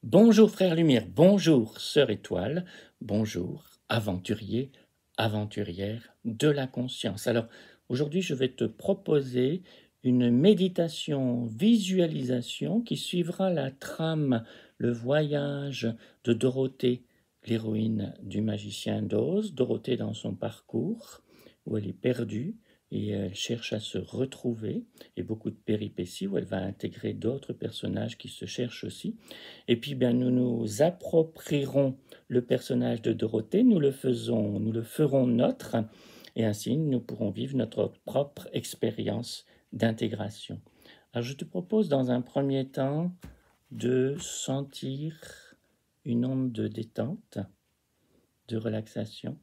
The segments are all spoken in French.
Bonjour frère Lumière, bonjour sœur Étoile, bonjour aventurier, aventurière de la conscience. Alors aujourd'hui je vais te proposer une méditation visualisation qui suivra la trame, le voyage de Dorothée, l'héroïne du magicien d'Oz. Dorothée dans son parcours où elle est perdue et elle cherche à se retrouver, et beaucoup de péripéties où elle va intégrer d'autres personnages qui se cherchent aussi. Et puis nous nous approprierons le personnage de Dorothée, nous le ferons nôtre, et ainsi nous pourrons vivre notre propre expérience d'intégration. Alors je te propose dans un premier temps de sentir une onde de détente, de relaxation,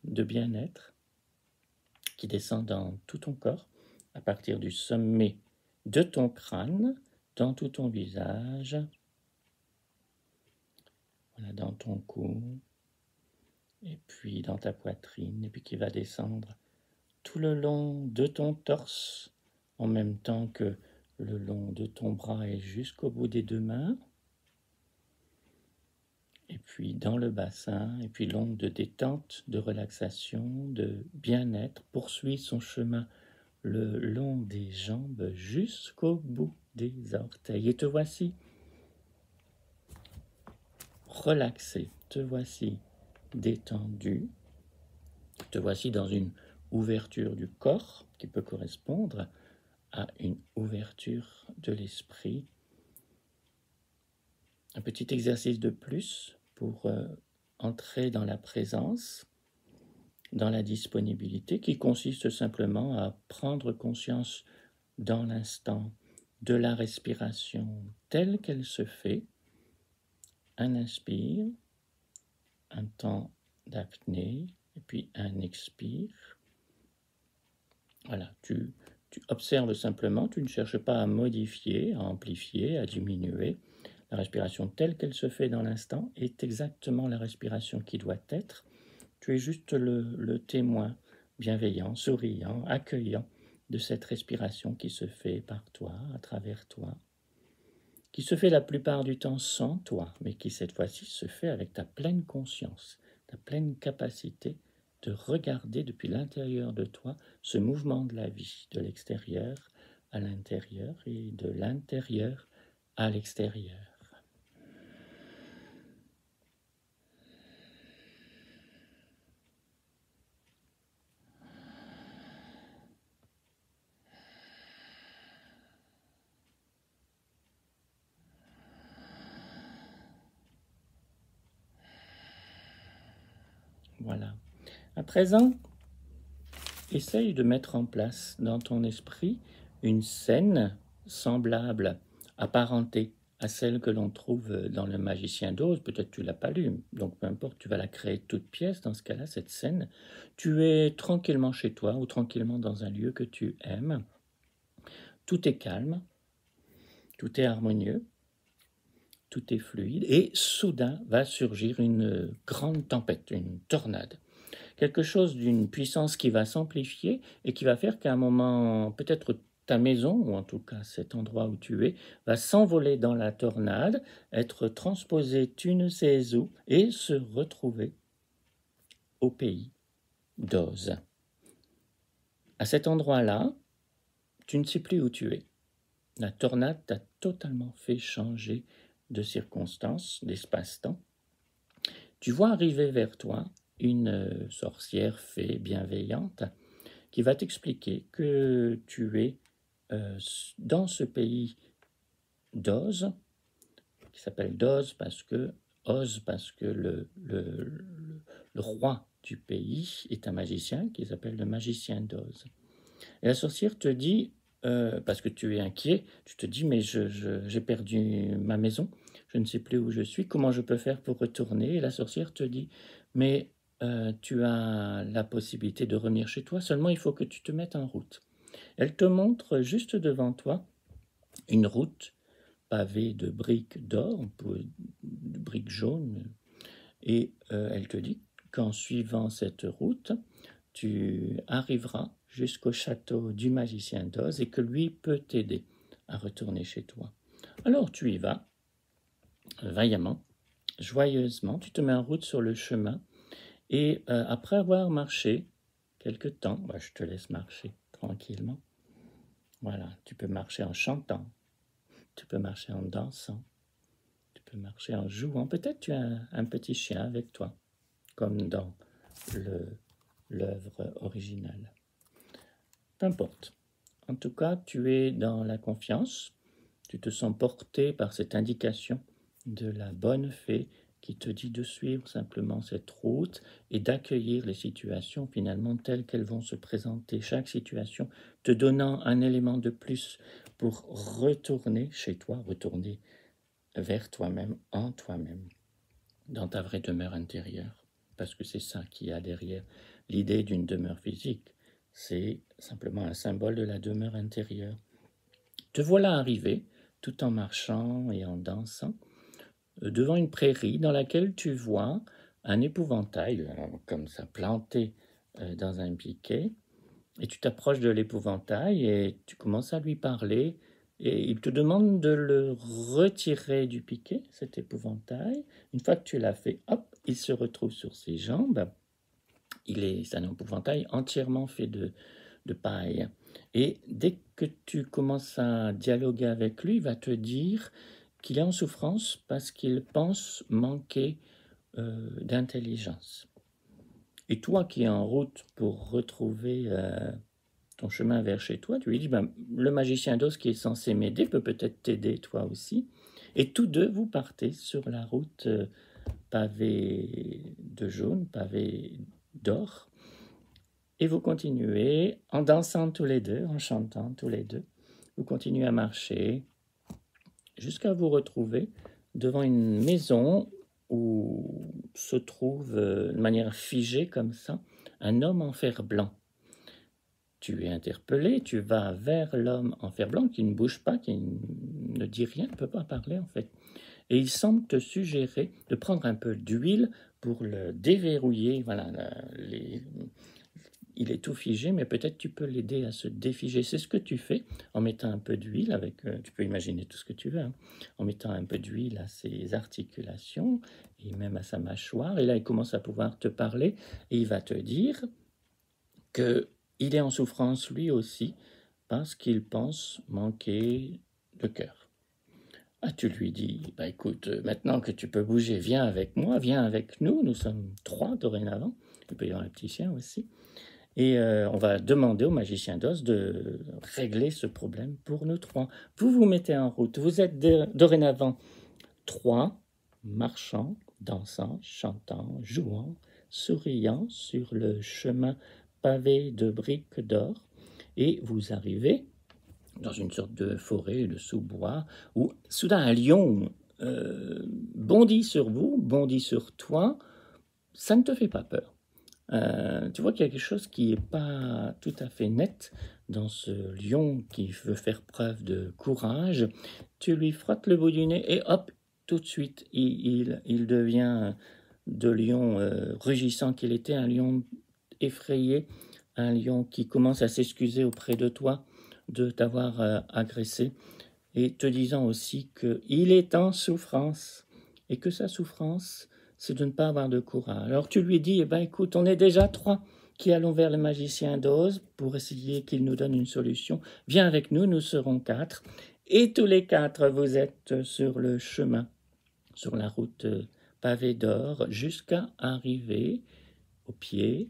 de bien-être qui descend dans tout ton corps, à partir du sommet de ton crâne, dans tout ton visage, voilà, dans ton cou, et puis dans ta poitrine, et puis qui va descendre tout le long de ton torse, en même temps que le long de ton bras et jusqu'au bout des deux mains, et puis dans le bassin, et puis l'onde de détente, de relaxation, de bien-être poursuit son chemin le long des jambes jusqu'au bout des orteils. Et te voici relaxé, te voici détendu, te voici dans une ouverture du corps qui peut correspondre à une ouverture de l'esprit. Un petit exercice de plus pour entrer dans la présence, dans la disponibilité, qui consiste simplement à prendre conscience dans l'instant de la respiration telle qu'elle se fait. Un inspire, un temps d'apnée, et puis un expire. Voilà, tu observes simplement, tu ne cherches pas à modifier, à amplifier, à diminuer. La respiration telle qu'elle se fait dans l'instant est exactement la respiration qui doit être. Tu es juste le témoin bienveillant, souriant, accueillant de cette respiration qui se fait par toi, à travers toi, qui se fait la plupart du temps sans toi, mais qui cette fois-ci se fait avec ta pleine conscience, ta pleine capacité de regarder depuis l'intérieur de toi ce mouvement de la vie, de l'extérieur à l'intérieur et de l'intérieur à l'extérieur. Voilà. À présent, essaye de mettre en place dans ton esprit une scène semblable, apparentée à celle que l'on trouve dans Le Magicien d'Oz. Peut-être tu ne l'as pas lu, donc peu importe, tu vas la créer toute pièce. Dans ce cas-là, cette scène, tu es tranquillement chez toi ou tranquillement dans un lieu que tu aimes. Tout est calme, tout est harmonieux, tout est fluide, et soudain va surgir une grande tempête, une tornade. Quelque chose d'une puissance qui va s'amplifier et qui va faire qu'à un moment, peut-être ta maison, ou en tout cas cet endroit où tu es, va s'envoler dans la tornade, être transposé tu ne sais où, et se retrouver au pays d'Oz. À cet endroit-là, tu ne sais plus où tu es. La tornade t'a totalement fait changer de circonstances, d'espace-temps. Tu vois arriver vers toi une sorcière fée bienveillante qui va t'expliquer que tu es dans ce pays d'Oz, qui s'appelle d'Oz parce que le roi du pays est un magicien qui s'appelle le magicien d'Oz. Et la sorcière te dit, parce que tu es inquiet, tu te dis, mais j'ai perdu ma maison, je ne sais plus où je suis, comment je peux faire pour retourner? Et la sorcière te dit, mais tu as la possibilité de revenir chez toi, seulement il faut que tu te mettes en route. Elle te montre juste devant toi une route pavée de briques d'or, de briques jaunes, et elle te dit qu'en suivant cette route, tu arriveras jusqu'au château du magicien d'Oz et que lui peut t'aider à retourner chez toi. Alors tu y vas, vaillamment, joyeusement, tu te mets en route sur le chemin, et après avoir marché quelque temps, je te laisse marcher tranquillement. Voilà, tu peux marcher en chantant, tu peux marcher en dansant, tu peux marcher en jouant. Peut-être tu as un petit chien avec toi, comme dans l'œuvre originale. Peu importe. En tout cas, tu es dans la confiance, tu te sens porté par cette indication de la bonne fée qui te dit de suivre simplement cette route et d'accueillir les situations finalement telles qu'elles vont se présenter, chaque situation te donnant un élément de plus pour retourner chez toi, retourner vers toi-même, en toi-même, dans ta vraie demeure intérieure. Parce que c'est ça qu'il y a derrière l'idée d'une demeure physique. C'est simplement un symbole de la demeure intérieure. Te voilà arrivé, tout en marchant et en dansant, devant une prairie dans laquelle tu vois un épouvantail, comme ça, planté dans un piquet, et tu t'approches de l'épouvantail et tu commences à lui parler, et il te demande de le retirer du piquet, cet épouvantail. Une fois que tu l'as fait, hop, il se retrouve sur ses jambes. C'est un épouvantail entièrement fait de paille. Et dès que tu commences à dialoguer avec lui, il va te dire qu'il est en souffrance parce qu'il pense manquer d'intelligence. Et toi qui es en route pour retrouver ton chemin vers chez toi, tu lui dis, le magicien d'Oz qui est censé m'aider peut peut-être t'aider toi aussi. Et tous deux, vous partez sur la route pavée de jaune, pavée d'or, et vous continuez en dansant tous les deux, en chantant tous les deux. Vous continuez à marcher jusqu'à vous retrouver devant une maison où se trouve, de manière figée comme ça, un homme en fer blanc. Tu es interpellé, tu vas vers l'homme en fer blanc qui ne bouge pas, qui ne dit rien, ne peut pas parler en fait. Et il semble te suggérer de prendre un peu d'huile pour le déverrouiller. Voilà, il est tout figé, mais peut-être tu peux l'aider à se défiger. C'est ce que tu fais en mettant un peu d'huile avec, tu peux imaginer tout ce que tu veux, hein, en mettant un peu d'huile à ses articulations et même à sa mâchoire. Et là, il commence à pouvoir te parler et il va te dire qu'il est en souffrance lui aussi parce qu'il pense manquer de cœur. Ah, tu lui dis, écoute, maintenant que tu peux bouger, viens avec moi, viens avec nous, nous sommes 3 dorénavant, il peut y avoir un petit chien aussi, et on va demander au magicien d'Oz de régler ce problème pour nous 3. Vous vous mettez en route, vous êtes dorénavant 3, marchant, dansant, chantant, jouant, souriant sur le chemin pavé de briques d'or, et vous arrivez dans une sorte de forêt, de sous-bois, où soudain un lion bondit sur vous, bondit sur toi. Ça ne te fait pas peur. Tu vois qu'il y a quelque chose qui n'est pas tout à fait net dans ce lion qui veut faire preuve de courage. Tu lui frottes le bout du nez et hop, tout de suite, il devient de lion rugissant qu'il était, un lion effrayé, un lion qui commence à s'excuser auprès de toi de t'avoir agressé, et te disant aussi qu'il est en souffrance, et que sa souffrance, c'est de ne pas avoir de courage. Alors tu lui dis, écoute, on est déjà 3 qui allons vers le magicien d'Oz pour essayer qu'il nous donne une solution. Viens avec nous, nous serons 4, et tous les 4, vous êtes sur le chemin, sur la route pavée d'or, jusqu'à arriver au pied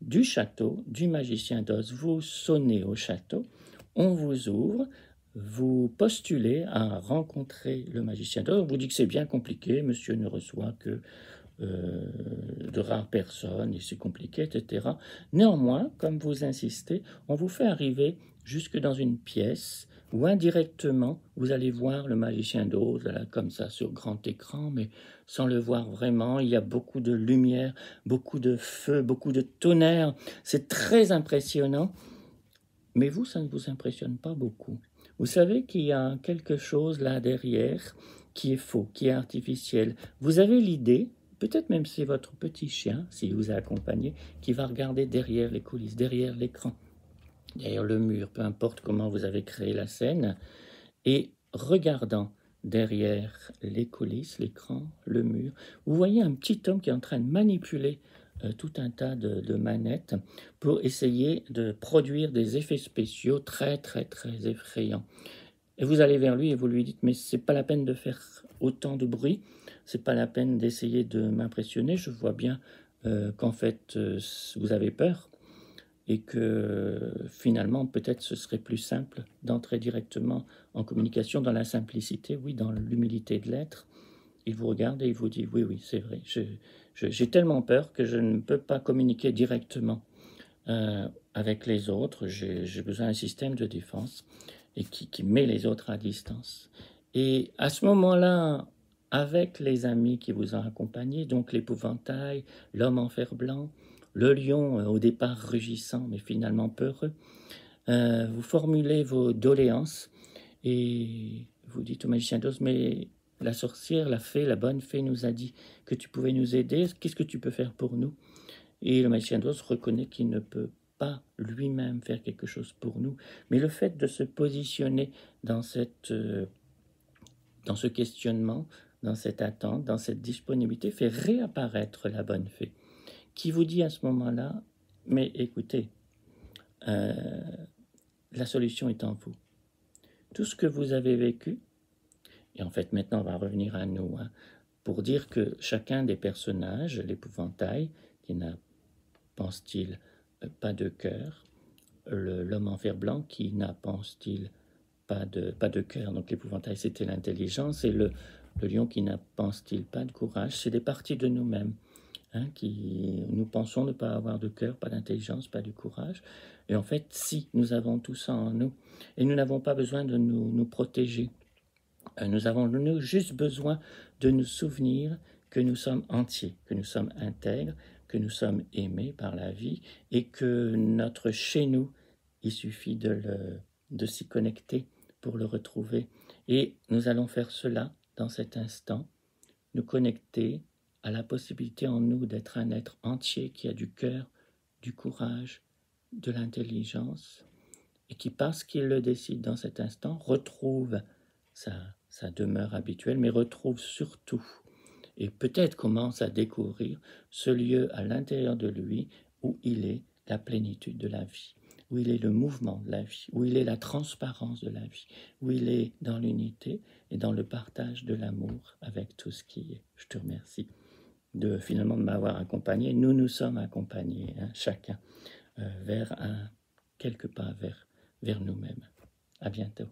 du château du magicien d'Oz. Vous sonnez au château, on vous ouvre, vous postulez à rencontrer le magicien d'Oz. On vous dit que c'est bien compliqué, monsieur ne reçoit que de rares personnes et c'est compliqué, etc. Néanmoins, comme vous insistez, on vous fait arriver jusque dans une pièce où indirectement, vous allez voir le magicien d'Oz, là, comme ça, sur grand écran, mais sans le voir vraiment. Il y a beaucoup de lumière, beaucoup de feu, beaucoup de tonnerre. C'est très impressionnant. Mais vous, ça ne vous impressionne pas beaucoup. Vous savez qu'il y a quelque chose là derrière qui est faux, qui est artificiel. Vous avez l'idée, peut-être même c'est votre petit chien, s'il vous a accompagné, qui va regarder derrière les coulisses, derrière l'écran, derrière le mur, peu importe comment vous avez créé la scène, et regardant derrière les coulisses, l'écran, le mur. Vous voyez un petit homme qui est en train de manipuler tout un tas de manettes pour essayer de produire des effets spéciaux très effrayants. Et vous allez vers lui et vous lui dites, mais c'est pas la peine de faire autant de bruit, c'est pas la peine d'essayer de m'impressionner, je vois bien qu'en fait vous avez peur et que finalement peut-être ce serait plus simple d'entrer directement en communication dans la simplicité, oui, dans l'humilité de l'être. Il vous regarde et il vous dit, oui, oui, c'est vrai, j'ai tellement peur que je ne peux pas communiquer directement avec les autres, j'ai besoin d'un système de défense et qui met les autres à distance. Et à ce moment-là, avec les amis qui vous ont accompagné, donc l'épouvantail, l'homme en fer blanc, le lion au départ rugissant mais finalement peureux, vous formulez vos doléances et vous dites au magicien d'Oz, mais la sorcière, la fée, la bonne fée nous a dit que tu pouvais nous aider, qu'est-ce que tu peux faire pour nous? Et le magicien d'Oz reconnaît qu'il ne peut pas lui-même faire quelque chose pour nous, mais le fait de se positionner dans ce questionnement, dans cette attente, dans cette disponibilité, fait réapparaître la bonne fée, qui vous dit à ce moment-là, mais écoutez, la solution est en vous. Tout ce que vous avez vécu, et en fait maintenant on va revenir à nous, hein, pour dire que chacun des personnages, l'épouvantail, qui n'a, pense-t-il, pas de cœur, l'homme en fer blanc qui n'a, pense-t-il, pas de cœur, donc l'épouvantail c'était l'intelligence, et le lion qui n'a, pense-t-il, pas de courage, c'est des parties de nous-mêmes, hein, qui nous pensons ne pas avoir de cœur, pas d'intelligence, pas de courage, et en fait si, nous avons tout ça en nous, et nous n'avons pas besoin de nous protéger, nous avons juste besoin de nous souvenir que nous sommes entiers, que nous sommes intègres, que nous sommes aimés par la vie et que notre chez nous, il suffit de s'y connecter pour le retrouver. Et nous allons faire cela dans cet instant, nous connecter à la possibilité en nous d'être un être entier qui a du cœur, du courage, de l'intelligence et qui, parce qu'il le décide dans cet instant, retrouve sa demeure habituelle, mais retrouve surtout et peut-être commence à découvrir ce lieu à l'intérieur de lui où il est la plénitude de la vie, où il est le mouvement de la vie, où il est la transparence de la vie, où il est dans l'unité et dans le partage de l'amour avec tout ce qui est. Je te remercie finalement de m'avoir accompagné. Nous nous sommes accompagnés, hein, chacun, vers quelques pas vers nous-mêmes. À bientôt.